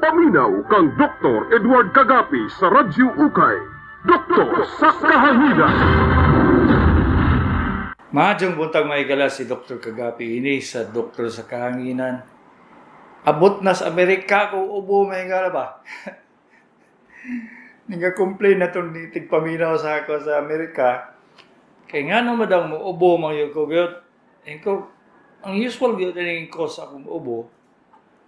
Paminaw kang Dr. Edward Kagapi sa Radyo Ukay. Doktor sa Kahanginan. Mahadjong buntag maigala si Dr. Kagapi ini sa Doktor sa Kahanginan. Abot na sa Amerika kung ubo maigala ba? Nagka-complain na itong tigpaminaw sa ako sa Amerika. Kaya nga naman daw mo ubo mga ko gyud. Ang usual gyud ning cause akong ubo.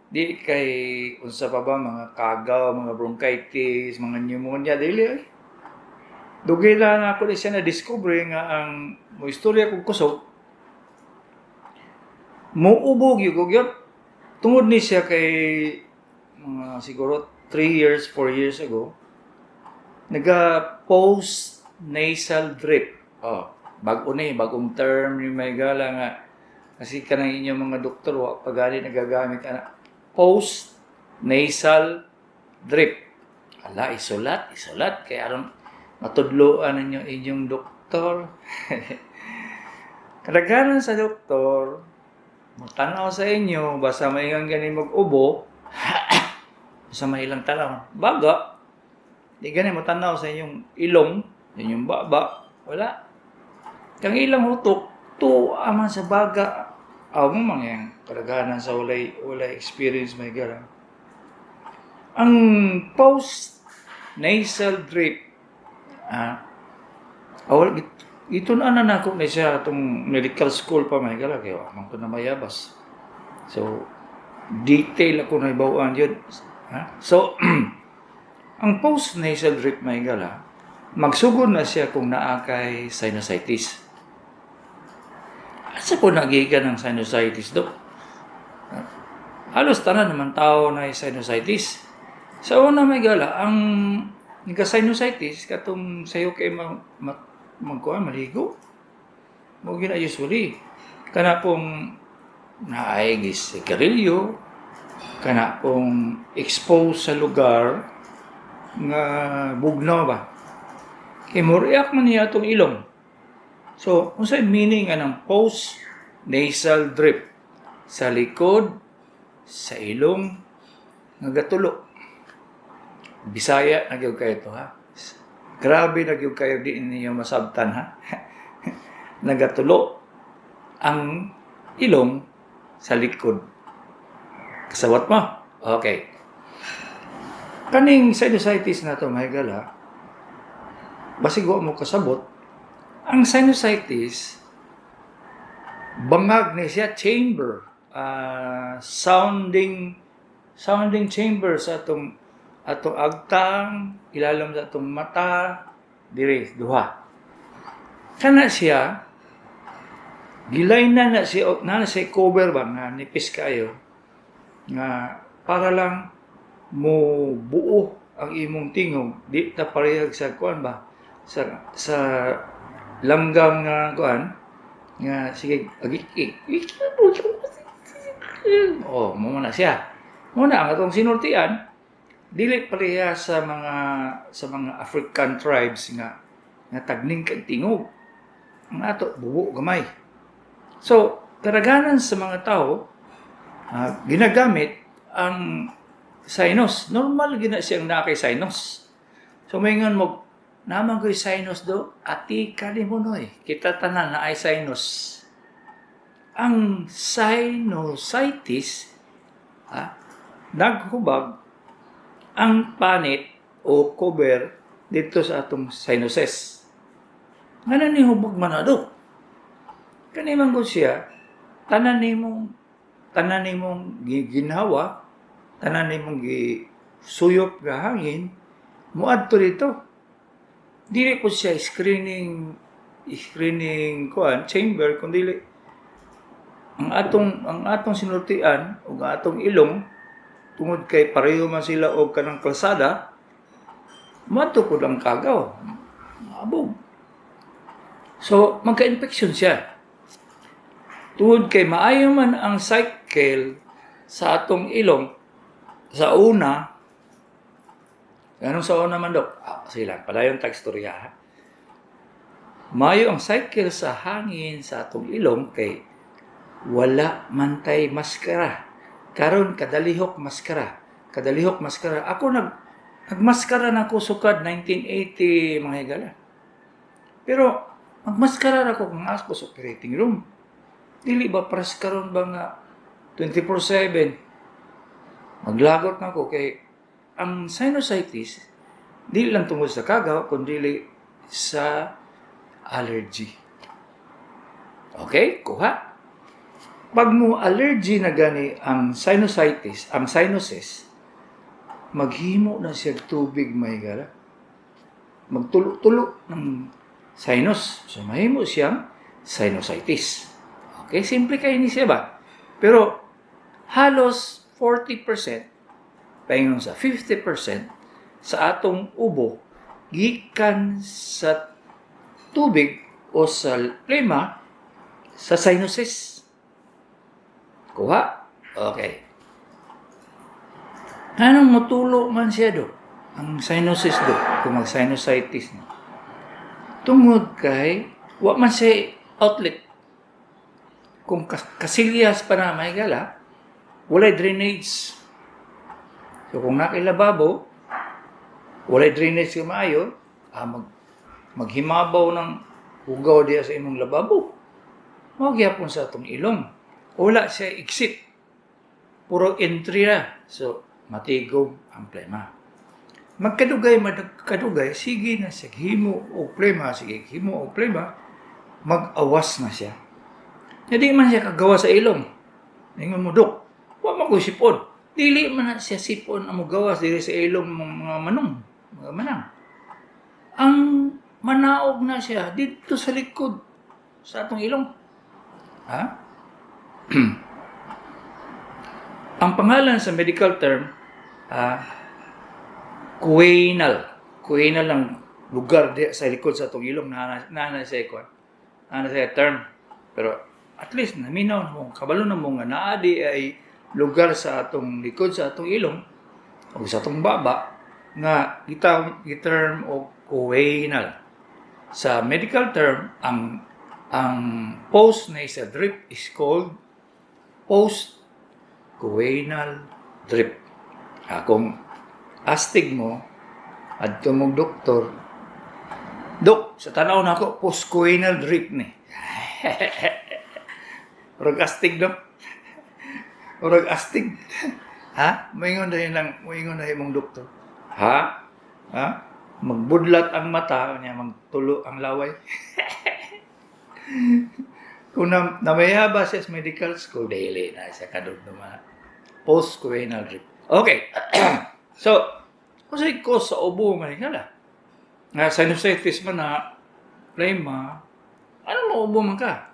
Di kay unsa pa ba mga kagaw, mga bronchitis, mga pneumonia dili ay. Dugay na ako siya na discover nga ang mo istorya kong kusog. Muubo gyud tungod ni siya kay mga siguro 3 years, 4 years ago. Post nasal drip. Bagong term ni may gala nga kasi kanang inyong mga doktor wa pagali nagagamit ana. Post nasal drip. Ala isolat kay aron matudloan ninyo inyong doktor. Kadaghanan sa doktor matanaw sa inyo basta maingon gani mag-ubo sa mailang talaw. Baga di gani matanaw sa inyong ilong, inyong baba, wala. Kang ilang hutok tuwa man sa baga. Mo mangyang kadaghanan sa walay experience may gara. Ang post nasal drip ito na nanako na siya itong medical school pa may gara kaya man ko na mayabas. So detail ako na ibawaan yun. So ang post nasal drip may gara magsugod na siya kung naa kay sinusitis. Asa po nagigan ng sinusitis, Dok? Halos tanan naman tao na sinusitis. Sa una may gala, ang nagka-sinusitis, katong sayo kay maligo. Mo gina usually. Kana pong naaigis sa karilyo, kana pong expose sa lugar nga bugnaw ba. Kay mo react man niya itong ilong. So, unsay meaning ng post nasal drip? Sa likod, sa ilong, nagatulo. Bisaya nagyud kayo to ha. Grabe nagyud kayo di ninyo masabtan ha. Nagatulo ang ilong sa likod. Kasawat mo? Okay. Kaning sinusitis na to mahigala. Basig wa mo kasabot. Ang sinusitis, bangag na siya chamber, sounding chamber sa atong agtang, ilalim sa atong mata, dire, duha. Kana siya, gilay na siya cover ba, nga nipis kayo, nga para lang mo buo ang imong tingog, di ta parehag sa kuan ba, sa langgam nga kuan nga sige mo na siya. Muna ang atong sinultian dili pareha sa mga African tribes nga tagning kag tingog. Ang ato bubo gamay. So, karaganan sa mga tao ginagamit ang sinus. Normal gina siyang nakay sinus. So mayngon mo naman ko'y sinus do, ati kalimunoy. Kita tanan na ay sinus. Ang sinusitis, naghubag ang panit o cover dito sa atong sinuses. Nga ni hubag man na do. Kanimang ko siya, tanan nimong ginhawa, tanan nimong suyop nga hangin, muadto dito. Dili po siya screening chamber kundi ang atong sinultian o ang atong ilong tungod kay pareho man sila og kanang kalsada matukod ang kagaw abog. So magka-infection siya tungod kay maayo man ang cycle sa atong ilong sa una. Anong sa una man, Dok? Sila, padayon tagstorya. Mayo ang cycle sa hangin sa atong ilong kay wala man tay maskara. Karon kadalihok maskara. kadalihok maskara. Ako nagmaskara na ko sukad 1980 mga higala. Pero magmaskara na ko kung ako sa operating room. Dili ba pras karon ba nga 24/7 maglagot na ko kay ang sinusitis dili lang tungkol sa kagaw kundi sa allergy. Okay, kuha. Pag mo allergy na gani ang sinusitis, ang sinuses, maghimo na siya tubig mahigala. Magtulo-tulo ng sinus. So, mahimo siyang sinusitis. Okay, simple kayo ni siya ba? Pero, halos 40%, paingon sa 50%, sa atong ubo, gikan sa tubig o sa plema sa sinuses. Kuha? Okay. Anong matulo man siya do? Ang sinuses do, kung mag-sinusitis na. Tungod kay, wa man siya outlet. Kung kasilyas pa na may gala, walay drainage. So kung nakilababo, walay drainage ka maayo, maghimabaw ng ugaw diya sa imong lababo. Magyapon sa atong ilong. Wala siya exit. Puro entry na. So, matigog ang plema. Magkadugay, sige na siya. Himo o plema, sige, himo o plema, mag-awas na siya. Hindi man siya kagawa sa ilong. Ingon mo, Dok, huwag mo ko sipon. Dili man na siya sipon ang magawas dili sa ilong mga manong, mga manang. Ang manaog na siya dito sa likod sa atong ilong. Ha? Ang pangalan sa medical term, choanal. Choanal ang lugar sa likod sa atong ilong na sa term. Pero at least naminaw mo, kabalo na mo nga naadi ay lugar sa atong likod sa atong ilong o sa atong baba nga giterm o choanal. Sa medical term, ang post-nasal drip is called post-choanal drip. Kung astig mo, adto mong doktor, Dok, sa tanaw na ako, post-choanal drip ni. Urag astig, Dok. Urag astig. Ha? Maingon dahil mong doktor. Ha? Magbudlat ang mata, magtulo ang laway. Kung namayaba siya sa medical school, daily na siya kadug naman. Post-choanal drip. Okay. So, kung sa'yo ko sa ubo, manigala. Nga sinusitis man na, plema, ano mo ubo man ka?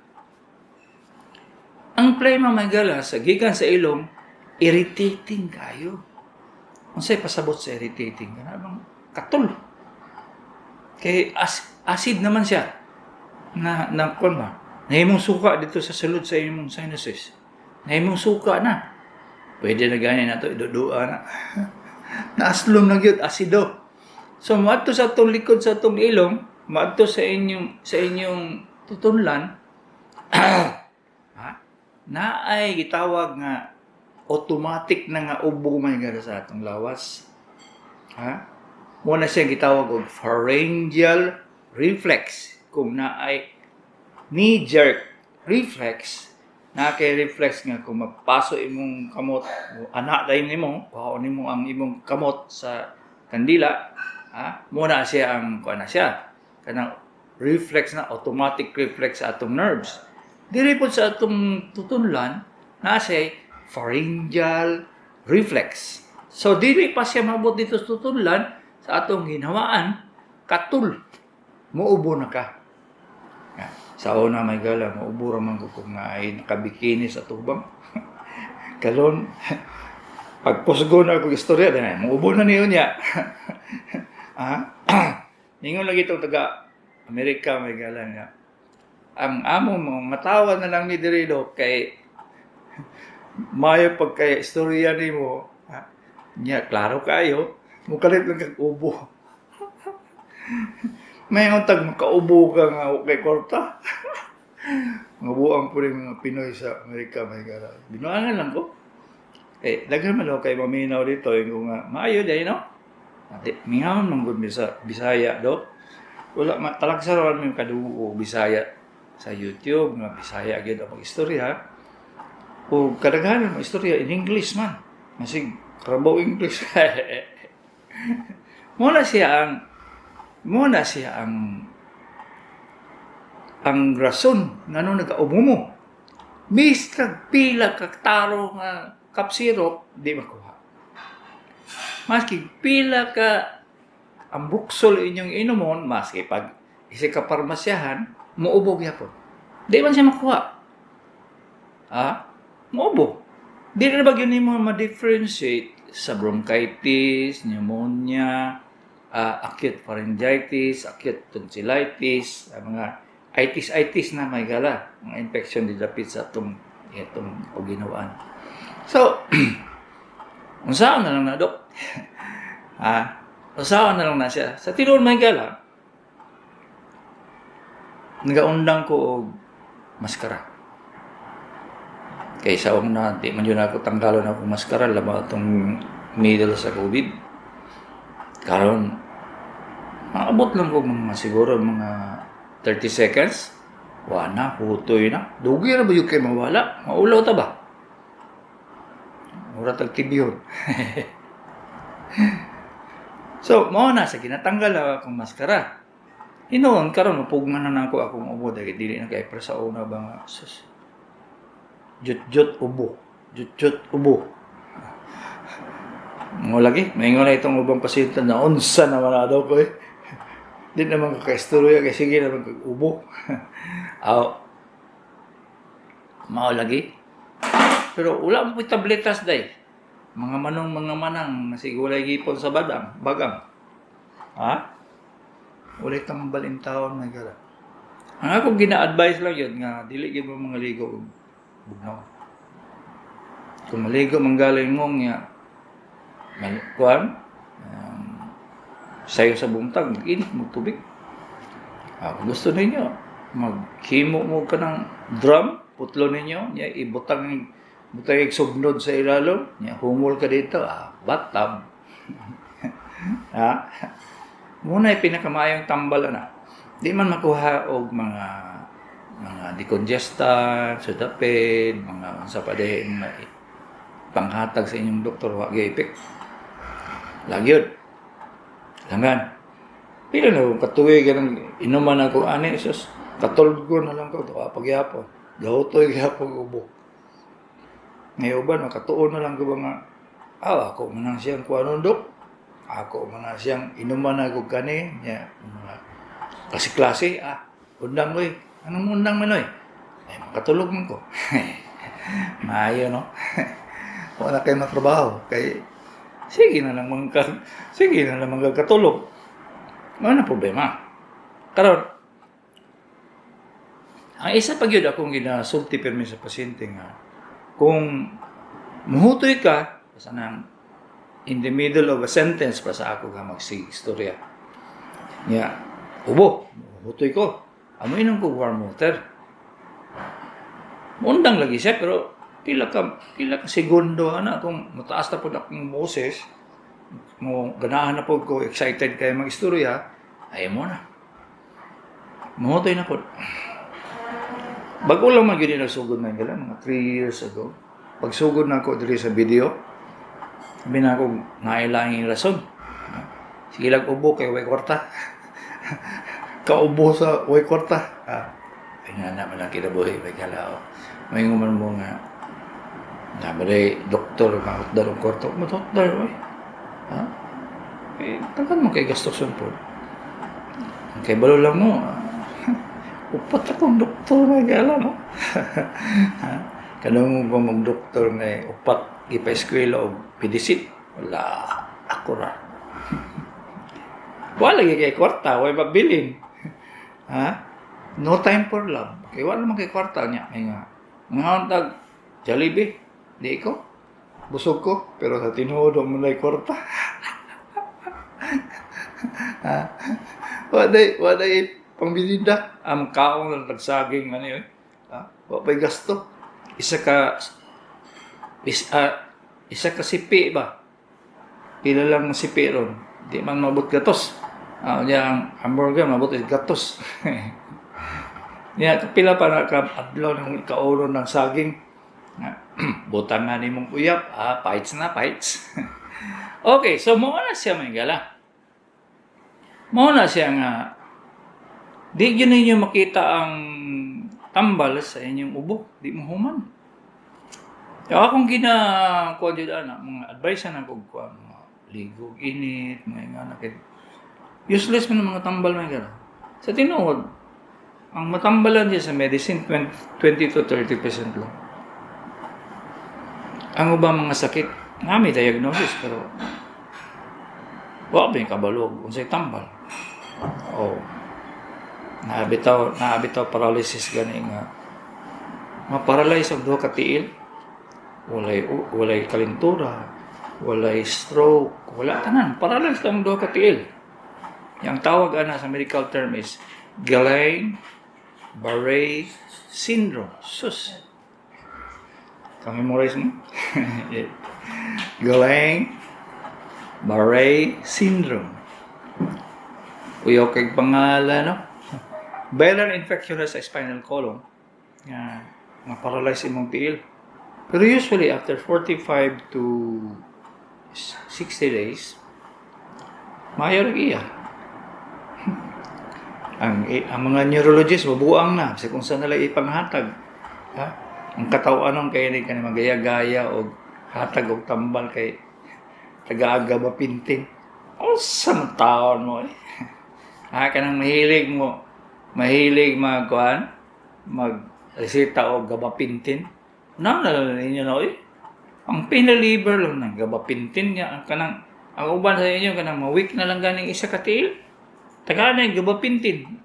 Ang plema manigala, sa gikan sa ilong, irritating kayo. Kung sa'yo pasabot sa irritating, ganabang katul. Kaya acid naman siya. Kung ba? Nahimong suka dito sa sulod sa imong sinuses. Nahimong suka na. Pwede na ganyan na ito, idudua na. Naaslom na yun, asido. So, maadto sa itong likod sa itong ilong, maadto sa inyong tutunlan, na ay gitawag nga automatic na nga ubo man nga sa atong lawas. Muna siya gitawag og pharyngeal reflex. Kung na ay knee-jerk reflex, na kay reflex nga kung mapaso imong kamot, anak dahil nimo, kuhaon nimo ang imong kamot sa kandila, muna siya ang kanang reflex na automatic reflex sa atong nerves. Diri po sa atong tutunlan na siya pharyngeal reflex. So dili pa siya mabot dito sa tutunlan sa atong ginhawaan, katul, muubo na ka. Sa una may gala, maubo raman ko kung ay nakabikini sa tubang. Kalon, pagpusgo na akong istorya, maubo na niyo niya. Ningon lagi itong taga-Amerika may gala nga. Ang amo mo, matawa na lang ni Dirido kay mayo pagkaya istorya ni mo. Niya, klaro kayo, mukalit lang kag-ubo. May untag makaubo ka nga kay Korta. Mga buang po rin mga Pinoy sa Amerika may gara. Binuangan lang ko. Daghan man kay maminaw dito yung nga maayo day no. Ate mingaon man gud Bisaya do. Wala talagsa ra man kadugo Bisaya sa YouTube nga Bisaya gyud ang istorya. O kadaghanan mo istorya in English man. Masig karabaw English. Muna siya ang rason ngano nagaubo mo. Mis kag pila kag taro nga cup syrup di makuha. Maski pila ka ang buksol inyong inumon, maski pag isa ka parmasyahan, muubog yapon. Di man siya makuha. Muubog. Di na ba yun mo ma-differentiate sa bronchitis, pneumonia, acute pharyngitis, acute tonsillitis, mga itis na may gala, mga infection didapit sa itong ginawaan. So, unsaon na lang na, Dok? Unsaon na lang na siya. Sa tinuod may gala, nagaundang ko og maskara. Kaysa na, di man yun ako tanggalon ako maskara, laban itong middle sa COVID. Karon, maabot lang ko mga siguro mga 30 seconds. Wala, hutoy na. Dugi na ba yung kayo mawala? Maulaw ta ba? Mura tagtibyon. So, mao na sa ginatanggal akong maskara. Hinoon karon mapugman na nako akong ubo dahil dili na kay sa una ba nga sus. Jut ubo. Mo lagi, maingon na itong ubang pasyente na unsa naman na daw ko eh. Di naman kakaistorya kasi sige naman kag-ubo. Mao lagi. Pero wala mo tabletas day. Mga manang nasigulay gipon sa bagang. Wala tambal in taon na gala. Ang akong gina-advise lang yun nga, dili gyud mo mga ligo bugnaw. Kung maligo manggaling ngong nga, sayo sa buntag, mag-init mo tubig. Kung gusto ninyo, maghimo mo ka ng drum, putlo ninyo, niya ibutang sugnod sa ilalom, niya humol ka dito, bathtub. Muna pinakamayong tambal na. Di man makuha og mga decongestant, sudapid, mga sa padahin panghatag sa inyong doktor, wag ipik. Lagyod. Langan. Pila na kung katuwi ganang inuman ako ani sus katulog ko na lang ko to pagyapon. Gautoy gyapon ubo. Ngayon ba nakatuon na lang ko ba nga ako man siyang kuanon dok. Ako man siyang inuman ako kani nya mga klase undang ko anong undang man oy. Makatulog man ko. Maayo no. Wala kay matrabaho kay sige na lang magkatulog. Ano na problema? Karon, ang isa pag yun akong ginasulti permi sa pasyente nga, kung muhutoy ka, basta nang in the middle of a sentence pa sa ako nga magsig-istorya. Nga, ubo, muhutoy ko. Amoy ko warm water. Undang lagi siya, pero pila ka segundo kung mataas na po akong boses mo ganahan na po ko excited kayo mag-istorya ay mo na mahutoy na po bago lang magyun na sugod na gala mga 3 years ago pagsugod na ako diri sa video sabi na ako nailangin rason sige lang ubo kay way kwarta kaubo sa way kwarta ay nga naman ang kinabuhi may kalao may nguman mo nga nabaday doktor mahot darong kwarto mahot darong tagan mo kay gastoson po kay balo lang mo upat akong doktor na gala no kanong mo mag-doktor na upat ipa-eskwela o pidisit wala ako ra wala kay kwarta way mabilin no time for love kay wala man kay kwarta niya may nga tag Jollibee di ko busog ko pero sa tinuod mo na kwarta waday pangbilinda ang kaong lang nagsaging wa pay gasto isa ka isa ka sipi ba? Pila lang ng sipi ron. Di man mabot gatos. Ang hamburger, mabot gatos. Pila pa na ka-adlaw ng kaulo ng saging. Butang nga ni mong uyap. Pites na, pites. Okay, so muna siya may gala. Muna siya nga, di yun ninyo makita ang tambal sa inyong ubo. Di mo human. Yung akong ginakuha dyan, mga advice na kung mga ligog, init, mga nga nakit. Useless mo ng mga tambal may gala. Sa tinuod, ang matambalan niya sa medicine, 20 to 30% lang. Ang ubang mga sakit, nga may diagnosis, pero wala ba yung kabalog kung sa'y tambal. Naabitaw paralysis gani nga. Ma-paralyze ang duha ka tiil. Walay kalintura, walay stroke, wala tanan. Paralyze ang duha ka tiil. Yang tawag sa medical term is Guillain-Barré syndrome. Sus. Memorize mo? Guillain-Barré syndrome. Uyo kay pangalan, no? Viral infection sa spinal column. Ma-paralyze imong tiil. Pero usually, after 45 to 60 days, mayroon iya. ang mga neurologist, mabuang na. Kasi kung saan nila ipanghatag. Ang katawan ng kaya ni magaya-gaya o hatag o tambal kay taga-aga mapintin. O sa mga taon mo eh. Kanang mahilig mag-resita o gabapintin. Nalala ninyo na eh. Ang pinaliver lang ng gabapintin niya. Ang uban sa inyo, kanang ma-weak na lang ganing isa katil. Taga na yung gabapintin.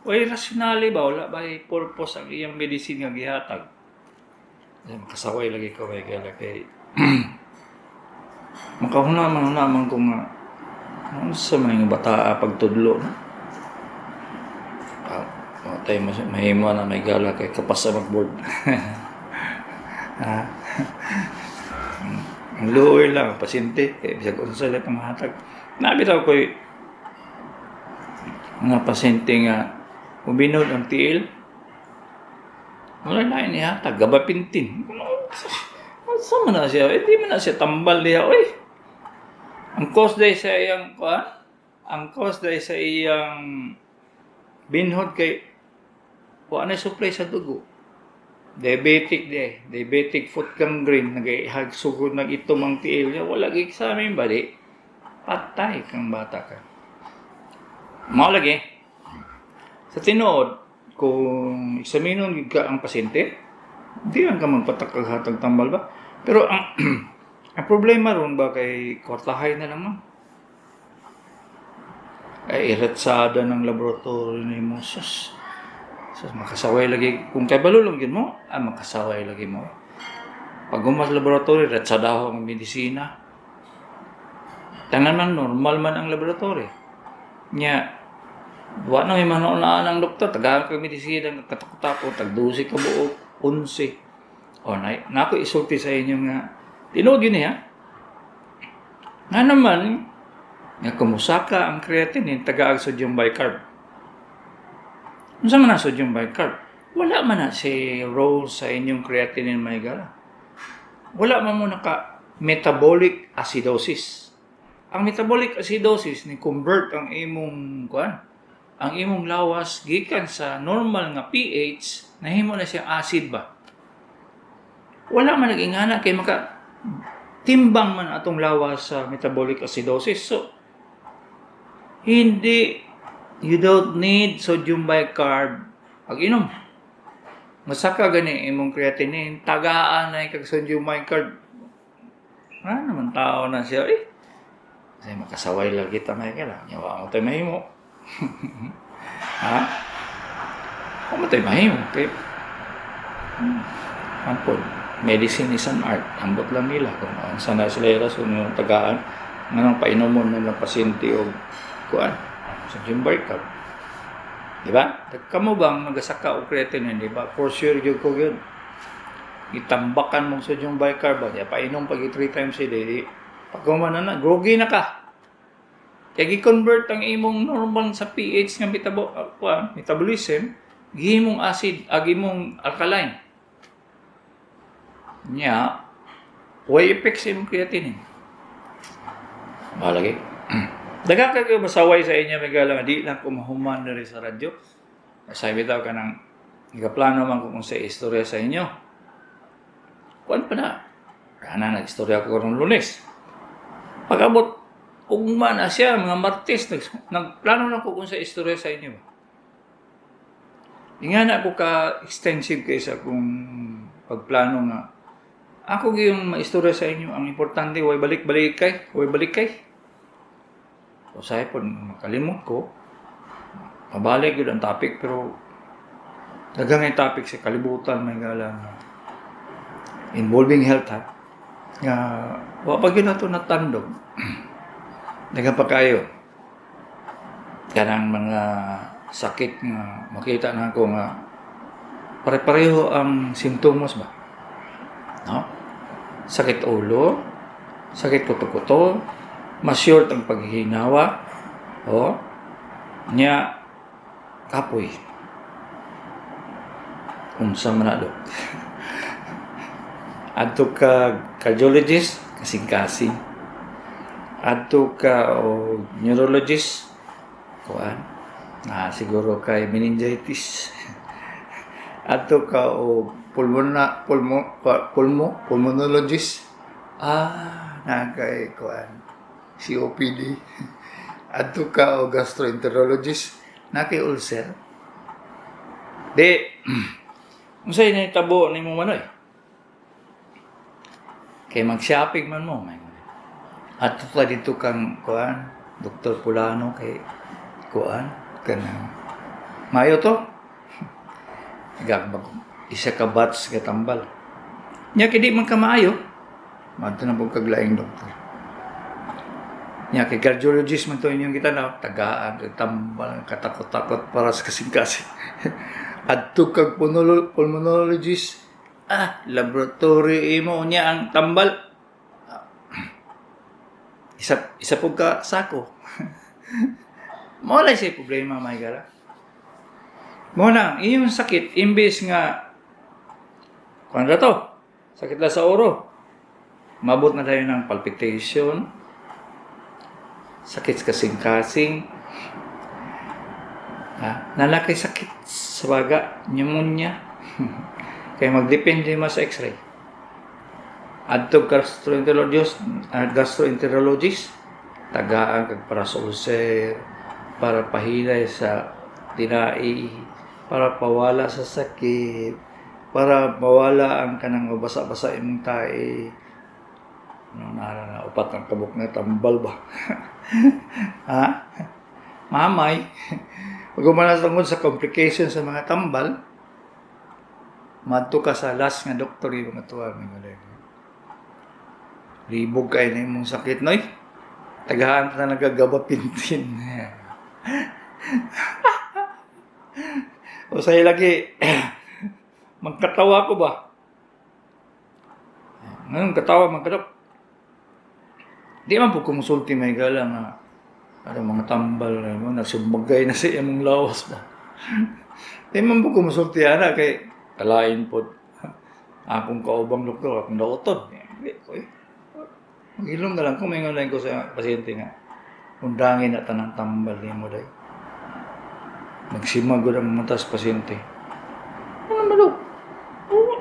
Way rasyonali ba? Wala ba yung purpose ang iyang medicine nga gihatag? Makasaway lagi ko kay makahunaman kung ano sa mga bata pagtudlo. Tayo mahimo na may gala kay kapasa mag-board. Ang luoy lang, pasyente. Bisag unsa sila panghatag. Nabitaw ko mga pasyente nga ubinod ang tiil. Wala na inihatag, gabapintin. Saan man na siya? Hindi man na siya tambal niya. Ang cause day sa iyang binhod kay wala na supply sa dugo. Diabetic foot gangrene, nag-ihagsugod nag-itom ang tiil niya. Wala gi-examine ba di? Patay kang bata ka. Malagi. Sa tinuod, kung eksaminon ka ang pasyente, di lang ka magpatakaghatag tambal ba? Pero ang problema ron ba kay kwartahay na lang man? Ay iretsada ng laboratory ni mo. Sus, makasaway lagi. Kung kay balulong yun mo, makasaway lagi mo. Pag gumas laboratory, retsada ho ang medisina. Tangan man, normal man ang laboratory. Buwan na may manoonaan ng doktor, tagahan ka medisina, katakot-tako, tagdusi ka buo, 11. Nako isulti sa inyo nga, tinood yun Nga naman, kumusaka ang creatinine, taga-ag sodium bicarb. Ano sa man ang sodium bicarb? Wala man na si role sa inyong creatinine may gala. Wala man mo metabolic acidosis. Ang metabolic acidosis ni convert ang imong lawas gikan sa normal nga pH nahimo na siya acid ba. Wala man nagingana kay timbang man atong lawas sa metabolic acidosis. So you don't need sodium bicarb pag-inom. Masaka gani imong creatinine, tagaan na kag sodium bicarb. Naman tao na siya Kasi makasaway lang kita may kala. Yawa mo tayo mahimo. Kung mo tayo mahimo. Okay? Ampun. Medicine is an art. Ambot lang nila. Kung sana sila rason yung tagaan. Anong painom mo ng pasyente o sodium bicarb. Diba? Kamu bang nagasaka o creatinine, diba? For sure, yun ko yun. itambakan mo sodium bicarbonate, ya painom pag 3 times a day, pag kumana na, groggy na ka. Kaya gi-convert ang imong normal sa pH nga metabolism, gihimong acid, gihimong alkaline. Nya, way effects imong creatinine. Malagi. Daga kayo masaway sa inyo, may galang, di lang kumahuman na rin sa radyo. Sabi daw ka ng, ikaplano man kung sa istorya sa inyo. Kuwan pa na. Rana nag-istorya ko ng Lunes. Pag-abot, kung mana siya, mga Martes, nagplano na ko kung sa istorya sa inyo. Nga na ako ka-extensive kaysa kung pagplano nga. Ako yung maistorya sa inyo, ang importante, huwag balik-balik kay. So, saya po, makalimot ko. Mabalik yun ang topic, pero dagang yung topic sa kalibutan, may galang involving health, ha? Wapag yun na ito natandog. Dagang pa kayo. Kanang mga sakit nga makita na ko nga pare-pareho ang simptomos ba? No? Sakit ulo, sakit kuto-kuto, mas short ang paghihinawa, nya kapoy. Unsa man na do. Adto ka cardiologist, kasing-kasing. Adto ka o neurologist, kuan. Siguro kay meningitis. Adto ka o pulmonologist. Kay kuan. COPD. Adto ka o gastroenterologist. Kay ulcer. Unsay na itabo ni mo manoy? Kay mag-shopping man mo. Adto ka dito kang kuan. Dr. Pulano kay kuan. Kanang mayo to. Gagbag. Isa ka bats ka tambal. Nya kay di man ka maayo. Madto na po kaglaing doktor. Nya kay cardiologist man to inyong kita na tagaan, tambal, katakot-takot para sa kasing-kasing. Adto kag pulmonologist, laboratory mo niya ang tambal. Isa po ka sako. Mawala siya problema, may gara. Muna, iyong sakit, imbes nga, kung ano to, sakit na sa oro, mabot na tayo ng palpitation, sakit kasing-kasing, nalakay sakit sa baga, pneumonia, kaya magdepende mo sa x-ray. Adto gastroenterologist, tagaan kag para sa ulcer, para pahilay sa tinai, para pawala sa sakit, para mawala ang kanang basa-basa imong tae. Upat ang kabuk na tambal ba? Mamay. Pag umanas tungkol sa complications sa mga tambal, madto ka sa last nga doktor yung mga tuwa. Libog kayo na imong sakit, noy. Tagahan na nagagabapintin. O sa'yo lagi, magkatawa ko ba? Ngayon, katawa, magkadok. Di man po kumusulti may gala nga mga tambal, nagsumbagay na siya mong lawas ba? Di man po kumusulti kay kalain po akong kaubang doktor, akong daoton. Mag-ilong na lang kung may ngalain ko sa pasyente nga. Undangin na tanang tambal niya mo dahi. Magsimag ko ng mga tas pasyente. Ano naman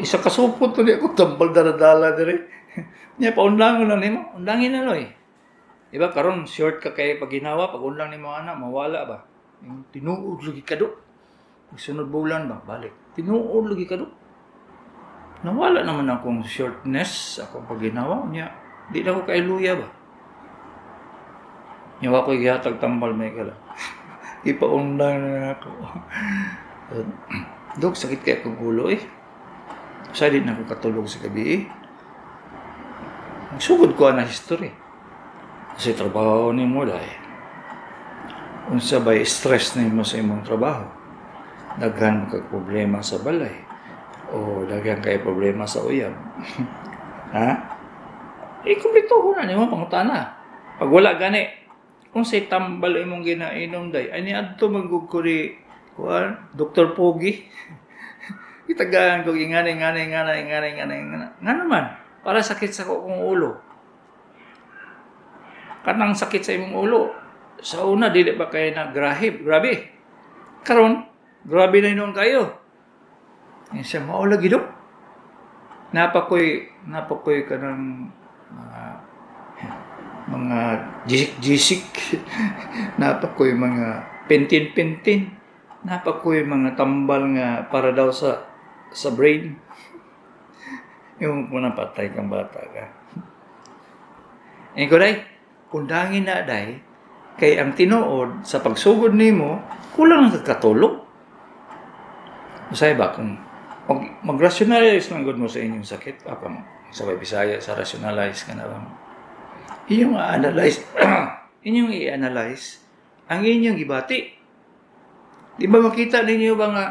isa kasupot to niya ako, tambal daradala na rin. Niya, paundangon lang niya mo. Undangin na no Diba, karon short ka kay pag ginawa, pag unlang ni mga anak, mawala ba? Yung tinuod lagi ka do. Sunod bulan ba? Balik. Tinuod lagi ka do. Nawala naman akong shortness, akong pag ginawa. Niya, di na ako kailuya ba? Niya, ako'y gihatag tambal may kala. Ipaundang na ako. Dok, sakit kaya akong ulo Sa di na ako katulog sa gabi Nagsugod ko na history. Kasi trabaho ni mo dahil. Unsa ba'y stress na mo sa imong trabaho. Daghan kag problema sa balay. O daghang kay problema sa uyab. Ha? Kumpletuhon na nimo pangutana. Pag wala gani, kung say tambal imong ginainom day, ani adto magug ko ni Dr. Pogi. Itagaan ko ingani. Nga naman, para sakit sa kong ulo. Kanang sakit sa imong ulo, sa una, dili ba kayo nagrahib? Grabe. Karon, grabe na inon kayo. Yan siya, maulagi do. Napakoy ka ng mga jisik-jisik. Napakoy mga pintin-pintin. Napakoy mga tambal nga para daw sa brain. Yung muna patay kang bata ka. Ko day, kundangin na day, kay ang tinuod sa pagsugod nimo kulang ang katulog. Masaya ba kung mag-rationalize lang gud mo sa inyong sakit, apa sa Bisaya sa rationalize ka na lang. Inyong analyze, inyong i-analyze ang inyong gibati. Di ba makita ninyo ba nga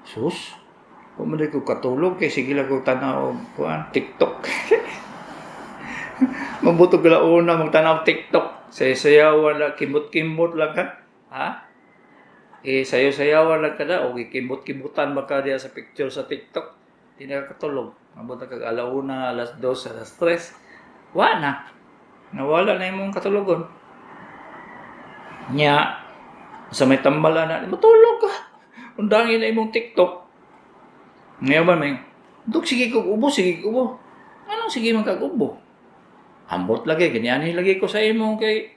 sus, pumunta ko katulog kay sige lang ko tanaw kuan TikTok. Mabuto gala una magtanaw TikTok. Sayaw-sayawan lang, kimot-kimot lang ka. Ha? Sayaw-sayawan lang ka na. O kimot-kimutan ba ka diya sa picture sa TikTok. Hindi na katulog. Mabuto kag alauna, alas 2, alas 3. Wala na. Nawala na yung katulogon. Nya, sa may tambala na, matulog ka. Undangin na yung TikTok. Ngayon ba may, duk sige kong ubo, Anong sige man kag-ubo? Ambot lagi, ganyan lagi ko sa imo kay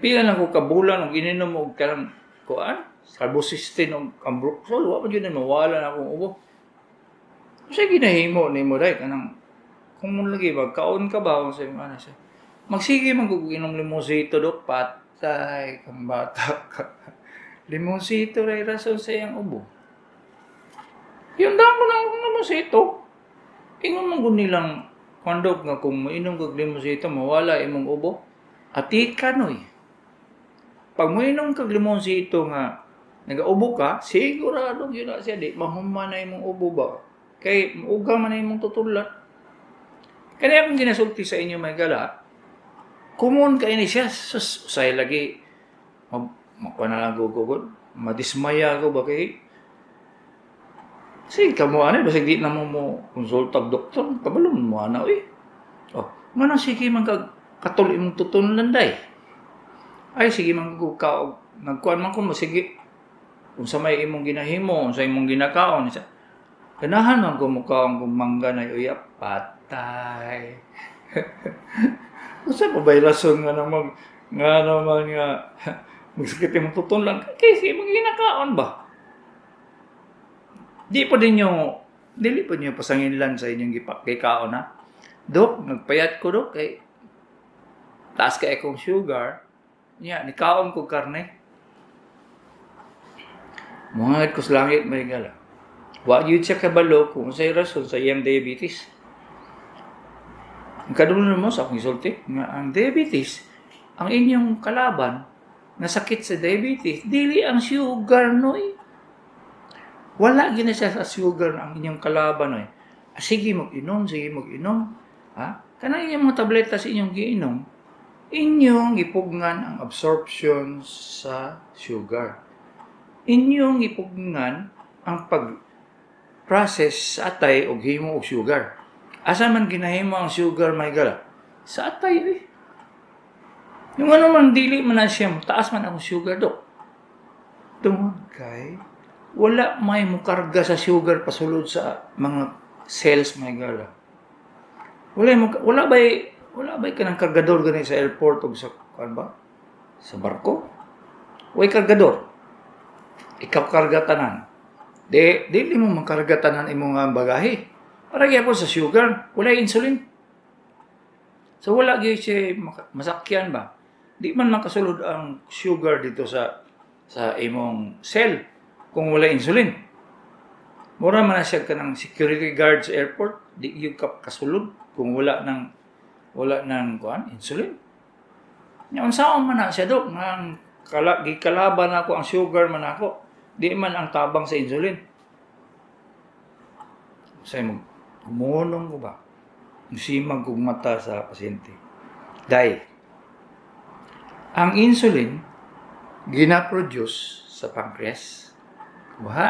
pila lang ko kabulan og ininom og kanang kuan, carbosistin og ambroxol, wa pa gyud na mawala na akong ubo. Sige ginahimo nimo dai kanang kung mo lagi magkaon ka ba sa ano siya. Magsige man kog inom limosito dok patay kang bata ka. Limosito ray rason sa iyang ubo. Yung damo ng limosito. Ingon man gud nilang kondog nga kung mainom kag limosito mawala imong ubo. Atikan oy. Pag mainom kag limosito nga nagaubo ka, sigurado gyud na siya di mahuman na imong ubo ba. Kay uga man na imong tutulat. Kaya akong ginasulti sa inyo may gala, kumon ka ini siya say lagi makuha na lang gugugod. Madismaya ko ba kay sige ka mo ano, basig di na mo konsultag doktor, kabalon mo ana oy. Oh, ngano sige man kag katul imong tutunlan day. Ay sige man ko ka nagkuan man ko mo sige. Kung sa may imong ginahimo, sa imong ginakaon isa. Ganahan man ko mukaon kung mangga na uyap patay. Usa pa bay rason nga naman nga magsakit imong tutunlan kay sige imong ginakaon ba? Dili pa niyo pasanginlan sa inyong gipakaon ha. Dok, nagpayat ko dok kay taas kay akong sugar. Nya, nikaon ko karne. Mungagad ko sa langit may gala. Wa yun siya kabalo kung sa'y rason sa iyang diabetes. Ang kadulon mo sa akong isulti, nga ang diabetes, ang inyong kalaban na sakit sa diabetes, dili ang sugar noy. Wala gina siya sa sugar ang inyong kalaban oy. Sige mag-inom. Ha? Kanang inyong mga tableta sa inyong giinom, inyong ipugnan ang absorption sa sugar. Inyong ipugnan ang pag-process sa atay og himo og sugar. Asa man ginahimo ang sugar may gala? Sa atay eh. Yung ano man dili man na siya, taas man ang sugar do. Tungod kay wala may mukarga sa sugar pasulod sa mga cells may gala. Wala bay kanang kargador gani sa airport o sa kan ba? Sa barko? Way kargador. Ikaw karga tanan. Dili mo makarga tanan imong bagahe. Para gyapon sa sugar, wala insulin. So wala gyud siya masakyan ba? Di man makasulod ang sugar dito sa imong cell kung wala insulin. Mura man na siya kanang security guard sa airport, di yung kasulod kung wala ng insulin. Yung saan man na siya dok, gikalaban ako ang sugar man ako, di man ang tabang sa insulin. Say gumunong ko ba? Musimag kong mata sa pasyente. Dahil, ang insulin, ginaproduce sa pancreas. Kuha.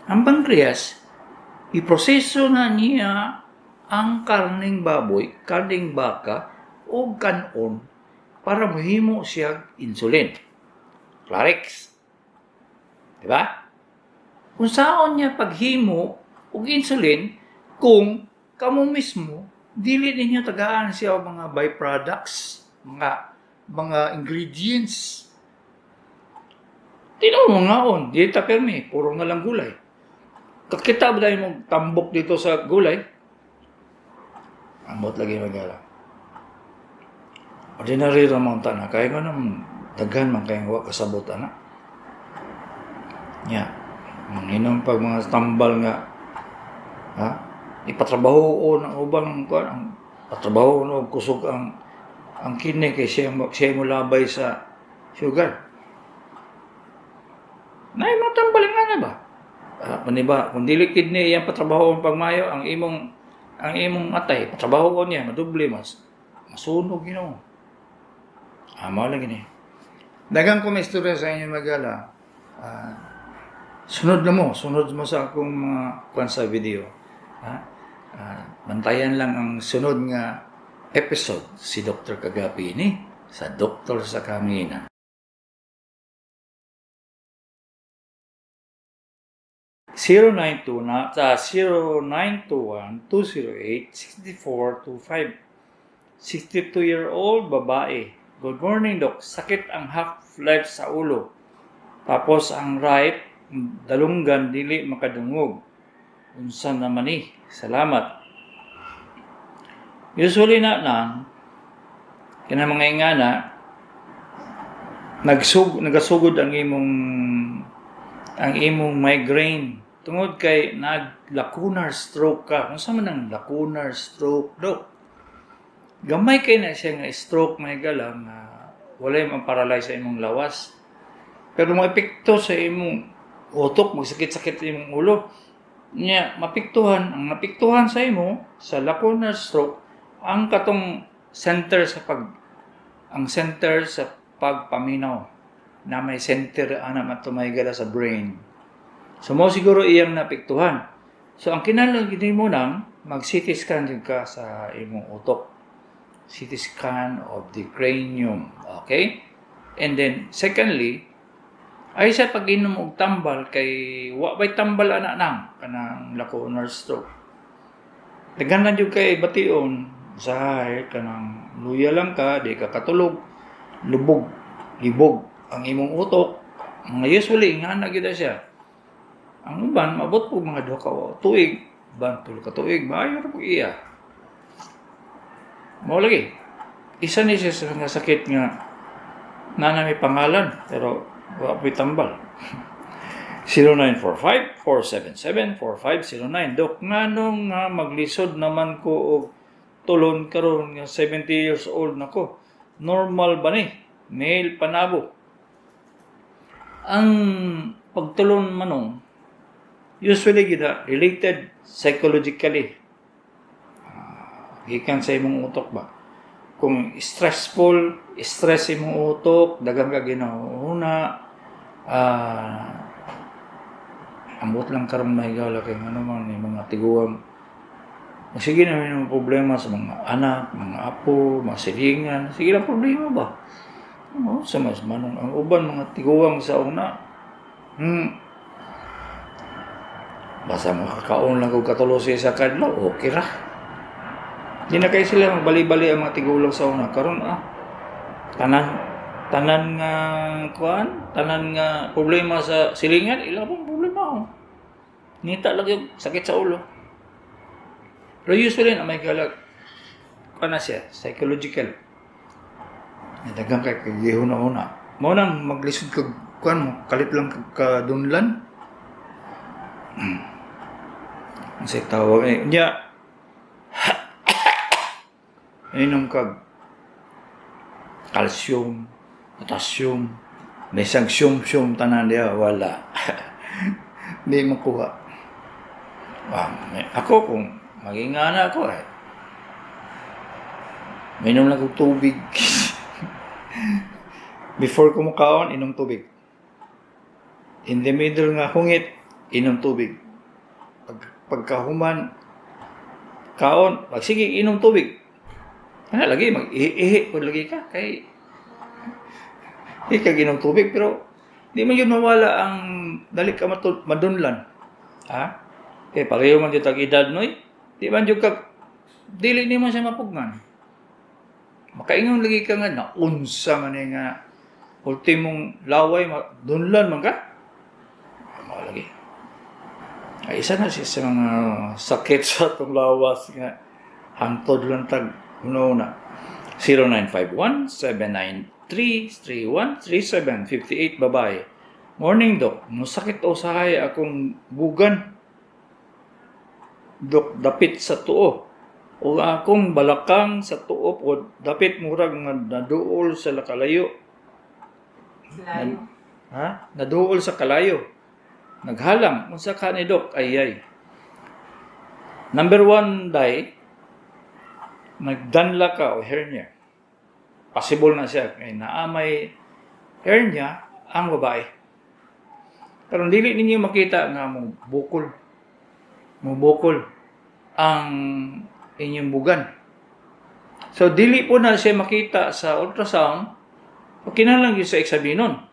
Ang pancreas, iproseso na niya ang karning baboy, karning baka, o kanon para mahimo siya insulin. Clarex. Diba? Kung saan niya paghimo og insulin, kung kamo mismo, dili ninyo tagaan siya o mga byproducts, mga ingredients. Tinaw mo ngaon, di ta permi, puro na lang gulay. Kakita ba tayo mong tambok dito sa gulay? Amot lagi magala. Ordinary ramang na, kaya nga naman, daghan man kayang wa kasabot, anak. Manginom pag mga tambal nga, ipatrabaho ng ubang ang patrabaho no kusog ang kidney kay siya mo labay sa sugar. Nay matambal nga na ba? Maniba, kung dili kidney yang patrabaho ang pagmayo, ang imong atay patrabaho ko niya madoble masunog Ginoo. Mao lang gini. Dagang ko may istorya sa inyo magala. Sunod mo sa akong mga kwan sa video. Bantayan lang ang sunod nga episode si Dr. Kagapi ni sa Doktor sa Kamingan. Sa 0921-208-6425. 62-year-old babae. Good morning, Doc. Sakit ang half-life sa ulo. Tapos ang right, dalunggan, dili makadungog. Unsa naman ni? Salamat. Usually kina mga ingana, nagasugod ang imong migraine. Tungod kay lacunar stroke ka. Kung saan man ang lacunar stroke, Dok? Gamay kay na siya nga stroke, may galang, wala yung paralyze sa imong lawas. Pero mga epekto sa imong utok, magsakit-sakit sa imong ulo. Ang napiktuhan sa imo, sa lacunar stroke, ang katong center sa pagpaminaw na may center anak matumay sa brain. So mo siguro iyang napiktuhan. So ang kinahanglan mo nang mag-CT scan ka sa imong utok. CT scan of the cranium. Okay? And then, secondly, ay sa pag-inom og tambal kay wa bay tambal ana nang kanang lacunar stroke. Daghan jud kay bation usahay kanang luya lang ka, di ka katulog, libog ang imong utok. Usually nga na gyud siya. Ang uban mabot po mga 2 ka tuig, 3 ka tuig, maayo ra po iya. Mao lagi. Isa ni siya sa sakit nga na may pangalan pero wa po'y tambal. 0945-477-4509. Dok, nganong nga maglisod naman ko og tulon karon nga 70 years old na ko. Normal ba ni? Male panabo. Ang pagtulon manong usually related psychologically. Gikan sa imong utok ba? Kung stress imong utok, dagang ka ginahuna, ambot lang karon mahigala kay man ni mga tiguang. Sige na may problema sa mga anak, mga apo, mga silingan. Sige lang problema ba? Sa mas manong ang uban mga tiguang sa una. Basta makakaon lang kung katulos sa kadlaw, okay ra. Di na kayo sila magbali-bali ang mga tigulang sa una. Karon tanan nga problema sa silingan, ila pong problema. Nita lang yung sakit sa ulo. Pero usually na may galag, siya, psychological. Nadagang kay kagihon na una. Mao nang maglisod kag kalit lang kadunlan. Ang say tawag niya. Inom kag calcium, potassium, may siyum tanan diya, wala. Di makuha. Ako kung maging anak ko minom lang kong tubig. Before kumukaon, inom tubig. In the middle nga hungit, inom tubig. Pagkahuman, kaon, sige, inom tubig. Ano lagi, mag-ihi ko lagi ka. Kay kag inom tubig, pero di man yun mawala ang dali ka madunlan. Ha? Kaya pareho man yung tag-edad, noy. Di man yung dili ni mo siya mapugnan. Makaingon lagi ka nga, naunsa man nga, ultimong laway, dunlan man ka. Mga lagi. Ay, isa na siya sa mga sakit sa itong lawas nga, hantod lang tag, una-una. 0951-793-3137, 58, babae. Morning, Dok. Musakit o sahay akong bugan. Dok, dapit sa tuo. O akong balakang sa tuo po, dapit murag naduol sa kalayo. Naduol sa kalayo. Naghalang. Unsa ka ni Dok? Ayay. Number 1, day, nagdanla ka o hernia. Possible na siya. Kaya naamay hernia ang babae. Pero dili ninyo makita nga mong bukol ang inyong bugan. So, dili po na siya makita sa ultrasound o kinalang yun sa examinon.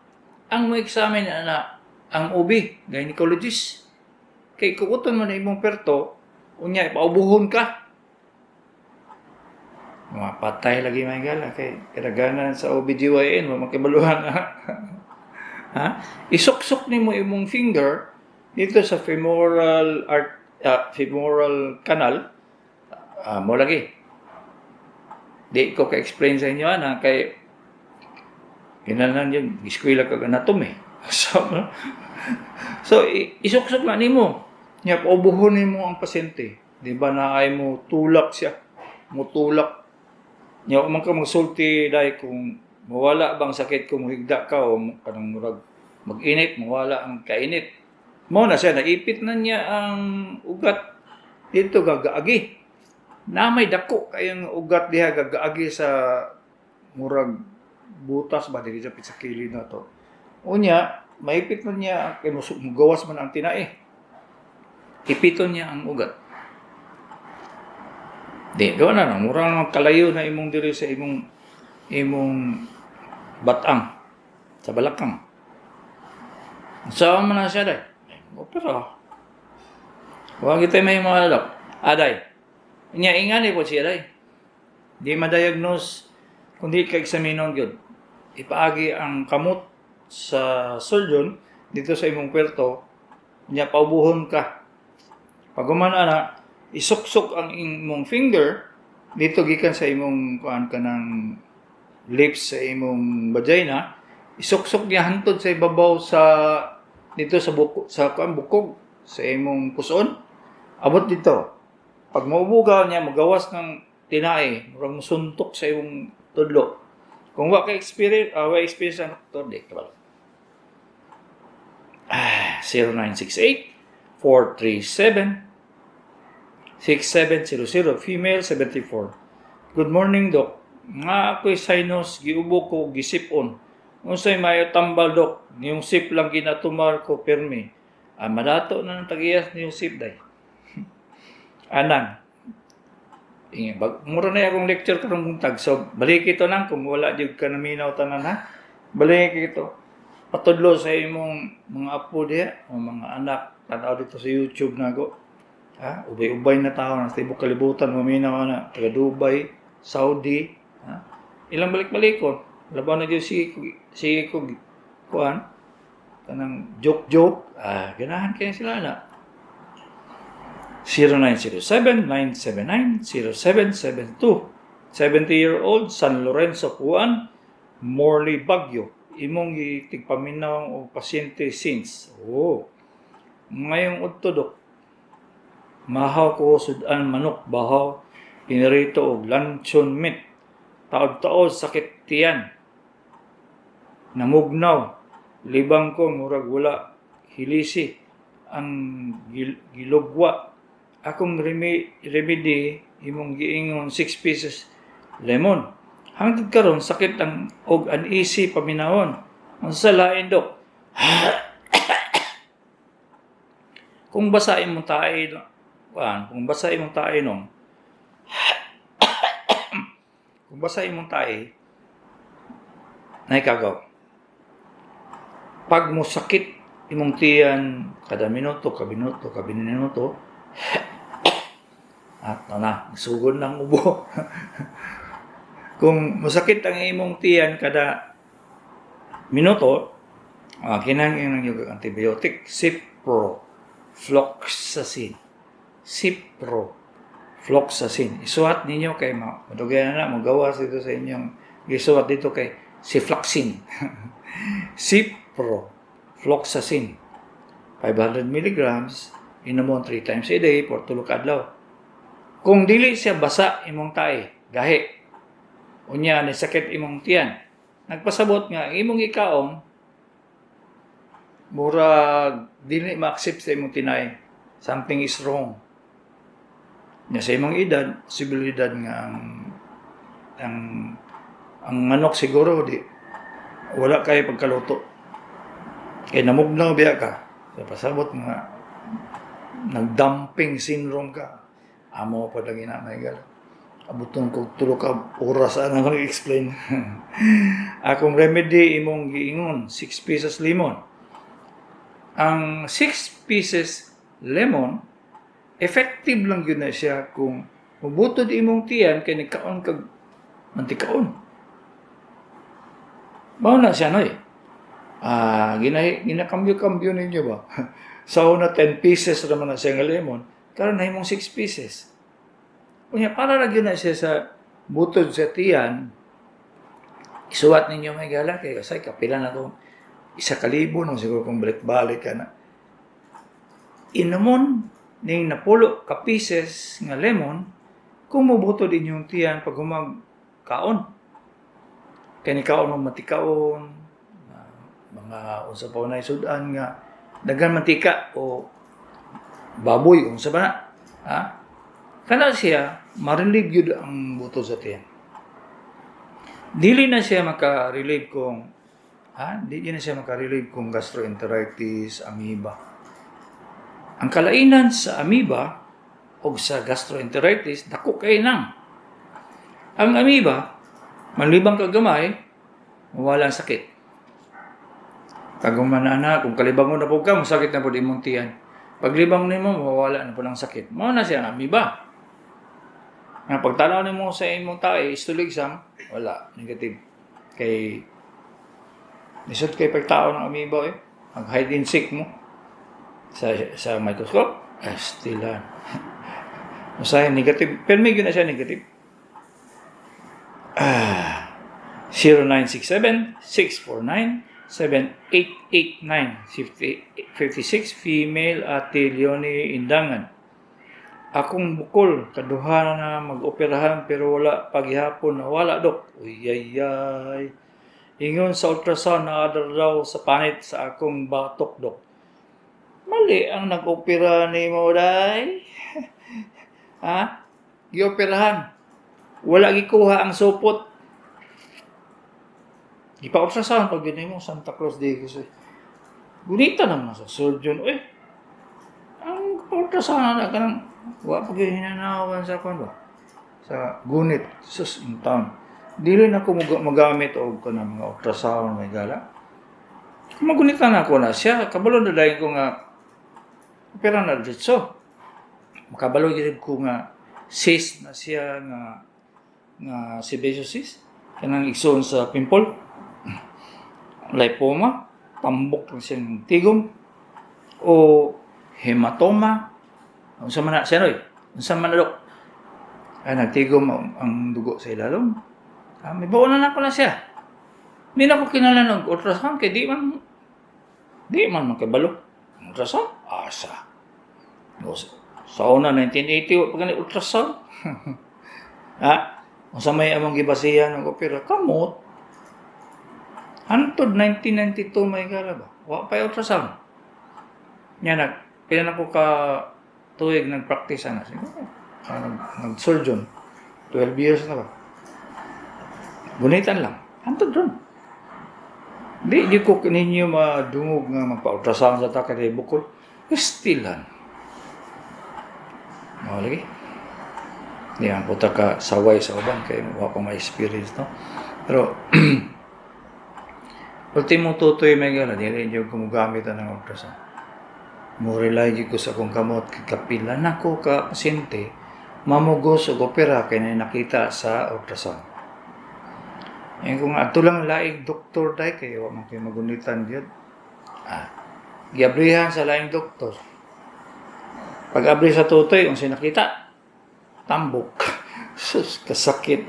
Ang mo examine na ang OB, gynecologist. Kay kukuton mo na imong perto, unya, ipaubuhon ka. Patay lagi may gala. Kay kadaganan sa OBGYN, makibaluhan na. Ha? Isuksok ni mo imong finger dito sa femoral canal. Mo lagi. Di ko ka-explain sa inyo kay kinalan yun, iskwela kag anatomy. So isuksok na nimo. Nya paubuhon nimo ang pasyente. Di ba naay mo tulak siya. Mo tulak. Nya man ka magsulti dai kung mawala bang sakit kung higda ka o kanang murag mag-init, mawala ang kainit. Mo na siya naipit na niya ang ugat dito gagaagi. Na may dako kayang ugat diha gagaagi sa murag butas ba diri sa kilid na to. Unya, maipit na niya kay mugawas man ang tinai. Ipiton niya ang ugat. Di do na murang kalayo na imong diri sa imong batang sa balakang. Saan man na siya day? Pero huwag ito may mga alok. Aday. Inya ingani po siya day. Di ma-diagnose kundi ka-examinon yun. Ipaagi ang kamot sa surgeon dito sa imong kwerto. Inya paubuhon ka. Pag umana na, isuksok ang imong finger dito gikan sa imong kuan kanang lips sa imong vagina. Isuksok niya hantod sa ibabaw sa dito sa bukog sa imong puson. Abot dito. Pag maubugaw niya, magawas ng tinai, murag musuntok sa imong tudlo. Kung wa ka experience ang doktor, di ka bala. 0968-437-6700, female, 74. Good morning, Doc. Nga ako'y sinus, giubo ko, gisipon. Unsay mayo tambal, Dok. Niyong sip lang ginatumar ko, permi. Madato na ng tagiyas niyong sip, day. Anang. Mura na akong lecture karong buntag. So, balik ito nang kung wala jud ka naminaw tanan ha. Balik ito. Patudlo sa imong mga apo diha, o mga anak, tanaw dito sa YouTube na go. Ha? Ubay-ubay na tao na sa tibok kalibutan, maminaw na taga Dubai, Saudi, ha? Ilang balik-balikon. Labaw na dyan si kuan kanang joke. Ganahan kaya sila na. 0907-979-0772. 70-year-old, San Lorenzo, Juan, Morley, Baguio. Imong itigpaminaw o pasyente since. Ngayong udtodok. Mahaw ko sudan manok, bahaw, inirito og luncheon meat. Taod-taod sakit tiyan. Namugnaw, libang ko murag wala hilisi ang gilugwa akong remedy imong giingon 6 pieces lemon. Hangtod karon sakit ang og uneasy paminawon. Unsa lain dok? Kung basahin mong tae, kung basahin mong tae nung, kung basahin mong tae, naikagaw. Pag mo sakit imong tiyan kada minuto, at na, sugod lang ubo. Kung masakit ang imong tiyan kada minuto, kinahanglan yung antibiotic, ciprofloxacin. Isuwat ninyo kay madugay na magawas dito sa inyong isuwat dito kay Ciflaxin. Ciprofloxacin. 500 milligrams, inamon 3 times a day for 3 adlaw. Kung dili siya basa imong tae, gahi, unya ni sakit imong tiyan, nagpasabot nga imong ikaon, murag dili ma-accept sa imong tinay, something is wrong. Nya sa imong edad, posibilidad nga ang manok siguro wala kay pagkaluto. Kaya namugnaw biya ka. Sa pasabot nga nagdumping syndrome ka. Amo pa lagi na may gala. Abuton ko tulo ka oras ana ko explain. Akong remedy imong giingon 6 pieces lemon. Ang 6 pieces lemon effective lang yun na siya kung mabutod imong tiyan kay nagkaon kag mantikaon. Mao na siya noy. Ginakambyo-kambyo ninyo ba? Sa una 10 pieces naman na siya nga lemon, karon na imong 6 pieces. Unya para ra gyud na siya sa butod sa tiyan. Isuwat ninyo may gala kay kasay kapila na to 1,000 no siguro kung balik-balik ka na. Inamon ning napulo ka pieces nga lemon kung mabutod inyong tiyan pag humagkaon. Kani kaon mo matikaon, mga unsa pa unay sudan nga daghan mantika o baboy unsa ba na? Ha? Kana siya ma-relieve gyud ang butod sa tiyan. Dili na siya maka-relieve kung gastroenteritis, amoeba. Ang kalainan sa amoeba o sa gastroenteritis dako kay nang. Ang amoeba malibang kagamay, mawala ang sakit. Kagumanana, kung kalibangon na po ka, masakit na po di mong tiyan. Paglibang nimo, mawala na po ng sakit. Mao na siya ang amoeba. Nga pagtanaw nimo sa imong tae, stool exam, wala, negative. Kay nisod kay pagtao ng amoeba ang hide and seek mo sa microscope, stilan. Masaya negative, pero may na siya negative. 0967-649-7889-56 female Ate Leonie Indangan. Akong bukol kaduha na mag-operahan pero wala paghihapon wala dok. Uyayay. Ingon sa ultrasound na adar daw sa panit sa akong batok dok. Mali ang nag-opera ni mo day. Ha? Gi-operahan. Wala gikuha ang supot. Ipa-ultrasound pag ganyan mo, Santa Cruz de Jesus. Gunita naman sa surgeon. Ang ultrasound na ka ng wala pag hinanawan sa kwan ba? Sa gunit. Sus, in town. Dili na ako magamit o ka ng mga ultrasound, may gala. Magunitan ako na siya. Kabalo na dahil ko nga opera na dito. Makabalo yun ko nga cyst na siya nga sebaceous, kanang igsoon sa pimple, lipoma, tambok lang siya ng tigom, o hematoma, unsa man na siya noy, unsa man na dok, nagtigom ang dugo sa ilalom. May baunan ako na siya. Hindi na ko kinala ng ultrasound, kaya di man makabalo. Ultrasound? Asa. Sa una, 1980, pag ganit ultrasound. Ha? Kung sa may among gibasihan ng opera, kamot. Hantod 1992 may gara ba? Wa pa ultrasound. Nya pila na ko ka tuig nag-practice na. Siguro, nag-surgeon. 12 years na ba? Gunitan lang. Hantod ron. Di ko ninyo madungog nga magpa-ultrasound sa takay bukol. Stilan. Lagi. Di ang puta ka saway sa uban kay wala pa may experience, no? Pero ultimo tutoy may gala, di rin yung kumugamit ng ultrasound. Mo-rely ko sa kung kamot kapila na ko ka pasyente mamugos o opera kay na nakita sa ultrasound. Yung kung ato lang laing doktor day kayo man kayo magunitan gyud. Giabrihan sa laing doktor. Pag abri sa tutoy unsay nakita? Tambok. Sus, kasakit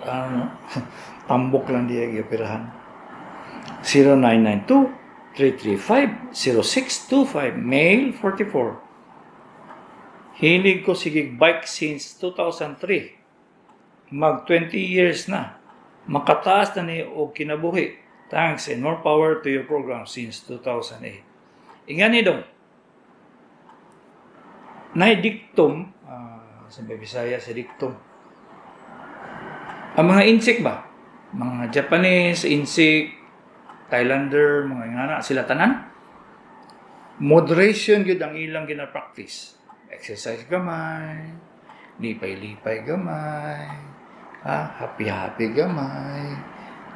tambok lang diya gioperahan. 0992-335-0625 male 44. Hilig ko sigig bike since 2003. Mag 20 years na. Makataas na ni o kinabuhi. Thanks and more power to your program since 2008. Ingani dong. Nay diktum, sa Bisaya sa diktum. Ang mga insect ba? Mga Japanese, insect, Thailander, mga ingana, sila tanan. Moderation yun ang ilang gina-practice. Exercise gamay, lipay-lipay gamay, happy-happy gamay.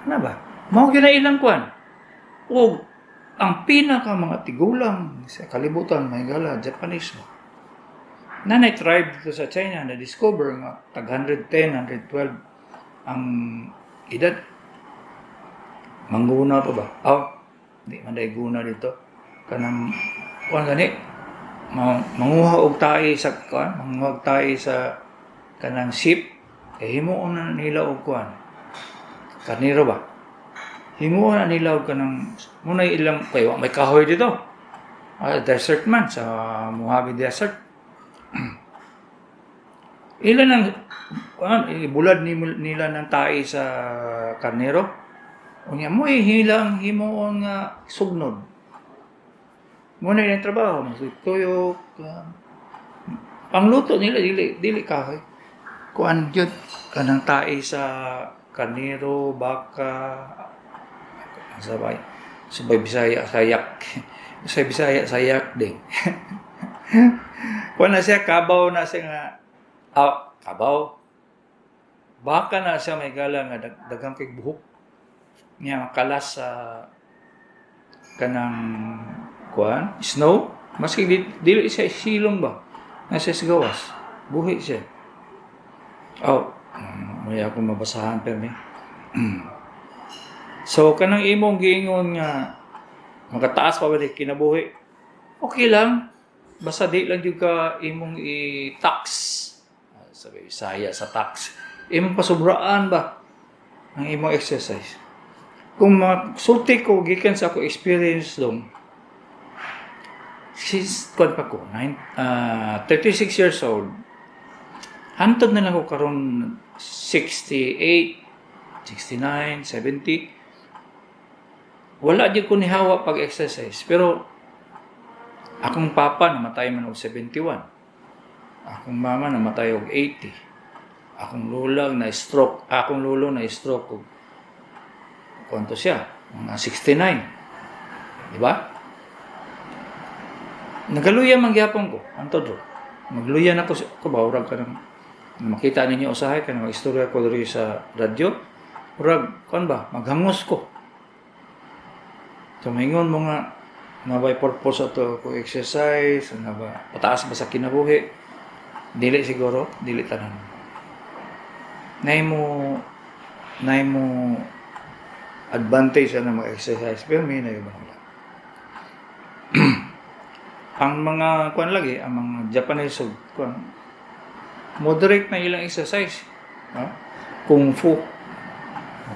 Ano ba? Mao gyud na ilang kwan. O ang pinaka mga tigulang sa kalibutan may gala Japanese mo. Nanay tribe dito sa China na discover nga tag 110, 112 ang edad. Mangguna pa ba? Di man day guna dito. Kanang kuan gani manguha og tae sa kuan, manguha og tae sa kanang ship. Himuon na nila og kuan. Karniro ba? Himuon na nila og kanang muna ilang kayo may kahoy dito. Desert man sa Mojave Desert. Ilan ang bulad nila ng tae sa karnero? Unya mo hilang himuon nga sugnod. Muna yung trabaho, magtuyok. Pangluto nila dili kahoy. Kuan gyud kanang tae sa karnero, baka sabay Bisaya sayak. Sa Bisaya sayak din. Kuan na siya kabaw na siya nga kabaw. Baka na siya may gala nga dagang kay buhok. Nya makalas sa kanang kuan snow maski dili siya silong ba nasa sigawas buhi siya. May ako mabasahan permi. So kanang imong giingon nga makataas pa ba di kinabuhi, okay lang basta di lang jud ka imong i-tax sa Bisaya sa tax imong pasubraan ba ang imong exercise. Kung sulti ko gikan sa ako experience dong since kuan pa ko 36 years old hantod na lang ko karon 68 69 70 wala di ko nihawa pag exercise pero akong papa namatay man og 71 akong mama namatay og 80 akong lolo na stroke og kwanto siya? Mga 69. Di ba? Nagaluya mangyapon ko. Antod ro. Magluya na ko baurag ka nang makita ninyo usahay ka ng istorya ko diri sa radyo. Urag, kan ba? Maghangos ko. Tumingon mo nga nabay purpose ato ko exercise, naba pataas ba sa kinabuhi? Dili siguro, dili tanan. Nay mo advantage na mag-exercise pero may na yung wala. Ang mga kuan lagi, ang mga Japanese kuan moderate na ilang exercise. Kung fu,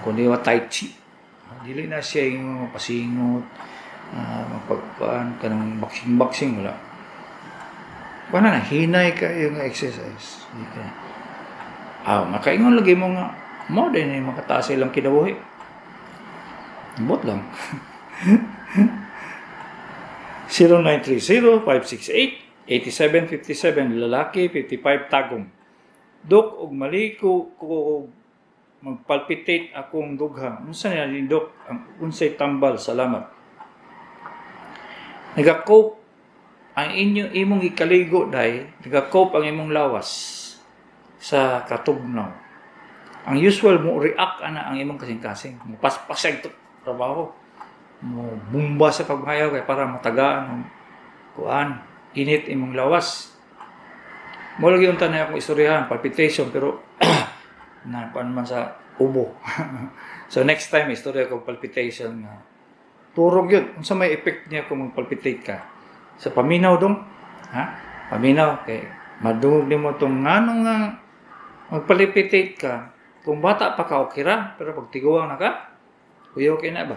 kundi wa tai chi. Dili na siya yung pasingot, magpagkuan kanang boxing wala. Kuan na hinay ka yung exercise. Makaingon lagi mo nga mo din ay makataas ilang kinabuhi. Bot lang. 0930-568-5345 87-57 lalaki, 55 tagom. Dok, og mali ko magpalpitate akong dugha. Unsa na ni Dok? Unsay tambal? Salamat. Nagakope ang imong ikaligo dai, nagakope ang imong lawas sa katugnaw. Ang usual mo react ana ang imong kasing-kasing. Mo paspasag to trabaho. Mo bumba sa pagmayaw kay para matagaan ang kuan, init imong lawas. Mo lagi unta na akong istoryahan, palpitation pero na pan man sa ubo. So next time istorya ko palpitation nga. Turog yun. Unsa may effect niya kung magpalpitate ka? Sa paminaw dong. Ha? Paminaw. Kay madungog mo itong ngano nga magpalpitate ka. Kung bata pa ka, okay ra. Pero pag tiguang na ka, kuya okay na ba?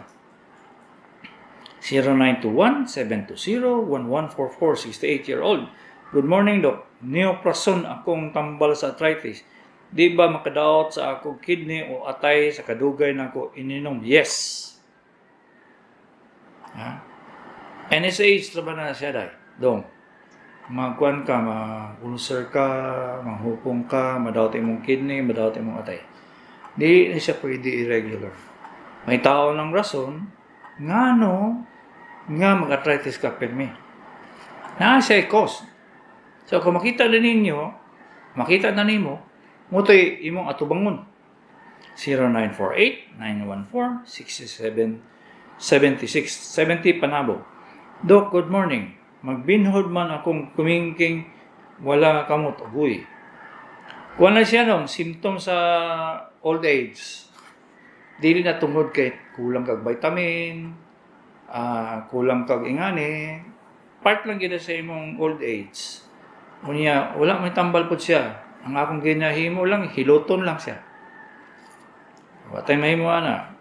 0921-720-1144, 68-year-old. Good morning, Doc. Neoprason akong tambal sa arthritis. Di ba makadaot sa akong kidney o atay sa kadugay na ako ininom? Yes. Ha? NSH na ba na siya dahil? Dong. Magkuhan ka, mag-ulcer ka, manghupong ka, madawat imong kidney, madawat imong atay. Di siya pwede irregular. May tao ng rason, nga mag-arthritis ka pirmi. Na siya cause. So kung makita na ninyo, mutoy imong atubangon. 0948-914-6776 70 Doc, good morning. Magbinhod man akong kumingking wala kamot ugoy. Kuha na siya nung symptoms sa old age. Dili na tungod kay kulang kag vitamin, kulang kag ingani. Part lang gina sa imong old age. Unya, wala may tambal po siya. Ang akong ginahimo lang, hiluton lang siya. Watay mahimo ana.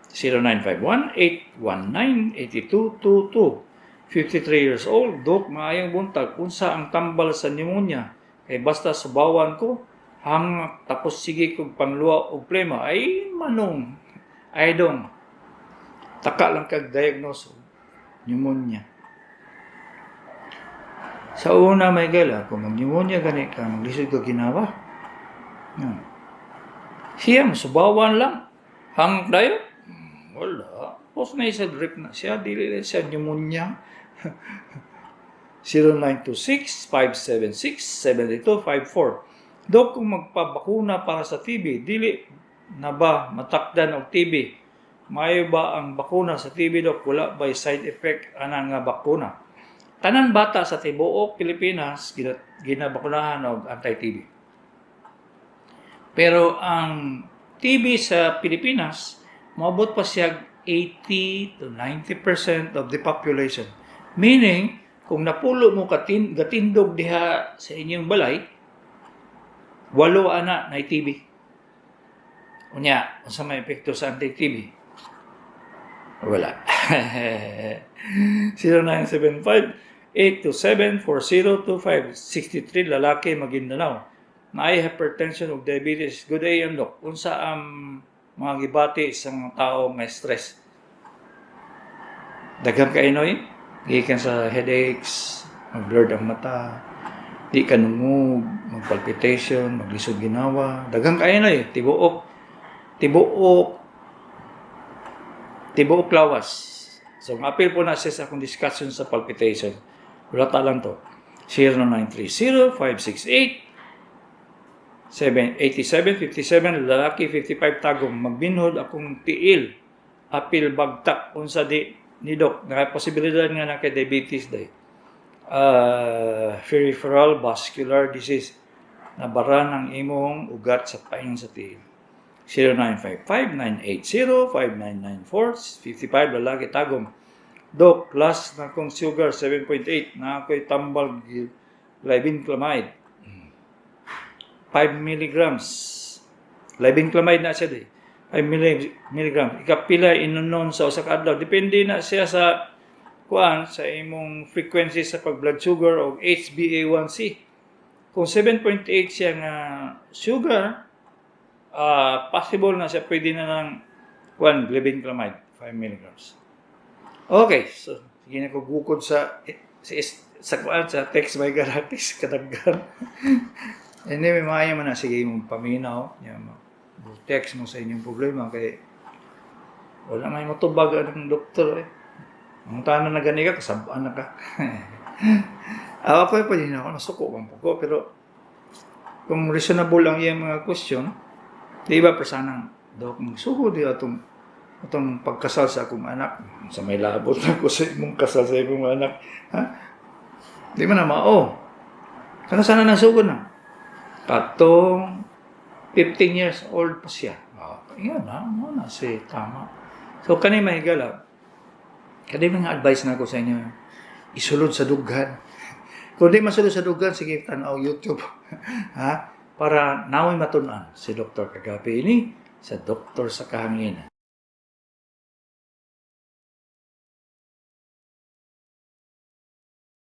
0951-819-8222. 53 years old, Dok, maayong buntag. Unsa ang tambal sa pneumonia? Kay basta subawan ko, hangak tapos sige kong pangluwa o plema. Ay, manong. Ay, dong. Taka lang kag-diagnose pneumonia. Sa una, may gala, kung mag-pneumonia gani ka, maglisod ka ginawa. Siya, masubawan lang. Hangak dayo? Wala. Tapos na isa drip na siya, dili siya pneumonia. 0926-576-7254. Dok, kung magpabakuna para sa TB, dili na ba matakdan og TB? Mayo ba ang bakuna sa TB, Dok? Wala ba side effect ana nga bakuna? Tanan bata sa tibuok Pilipinas ginabakunahan og anti-TB. Pero ang TB sa Pilipinas, maabot pa siya 80 to 90% of the population. Meaning, kung napulo mo gatindog diha sa inyong balay, 8 ana na TB. Unya, unsa may epekto sa anti-TB? Wala. 0975-827-4025, 63 lalaki, Maguindanao. Naay hypertension ug diabetes. Good day, Doc. Unsa ang mga gibati sa mga tao may stress? Daghang kainoy, gikan sa headaches, mag-blurred ang mata, di ka nungog, mag-palpitation, maglisod ginawa. Daghang kainoy, tibuok lawas. So, appeal po na siya sa akong discussion sa palpitation. Wala talang to. 0930-568-8757, lalaki, 55 tagong, magbinhod akong tiil, apil bagtak, unsa di ni Doc, posibilidad nga na kay diabetes day. Peripheral vascular disease, nabaran ang imong ugat sa paing sa tiil. 0955-980-5994, 55, lalaki, tagong. Doc, last na kong sugar, 7.8, na ako'y tambal glibenclamide. 5 milligrams. Glibenclamide na siya day. 5 milligram. Ikapila inunon sa usa ka adlaw. Depende na siya sa sa imong frequency sa pag-blood sugar o HbA1c. Kung 7.8 siya nga sugar, possible na siya pwede na ng glibenclamide, 5 milligrams. Okay, so sige na ko bukod sa sa kuan sa text by gratis kadaghan. Anyway, maayo man na sige mong paminaw, text mo sa inyong problema kay wala may matubag ang doktor eh. Ang tanan na gani ka, kasabaan na ka. Ako pa din ako, nasuko bang po pero kung reasonable ang iyang mga question, di ba persanang daw kung suko di atong pagkasal sa akong anak, sa may labot na ko sa imong kasal sa imong anak, ha? Di man na mao. Kana sana nang suko na. Katong 15 years old pa siya. Yan na, na si tama. So kanay mahigala. Kanay mga advice na ko sa inyo. Isulod sa dughan. Kung di masulod sa dughan, sige tanaw YouTube. Ha? Para naway matunan si Dr. Kagapi ini sa Doktor sa Kahanginan.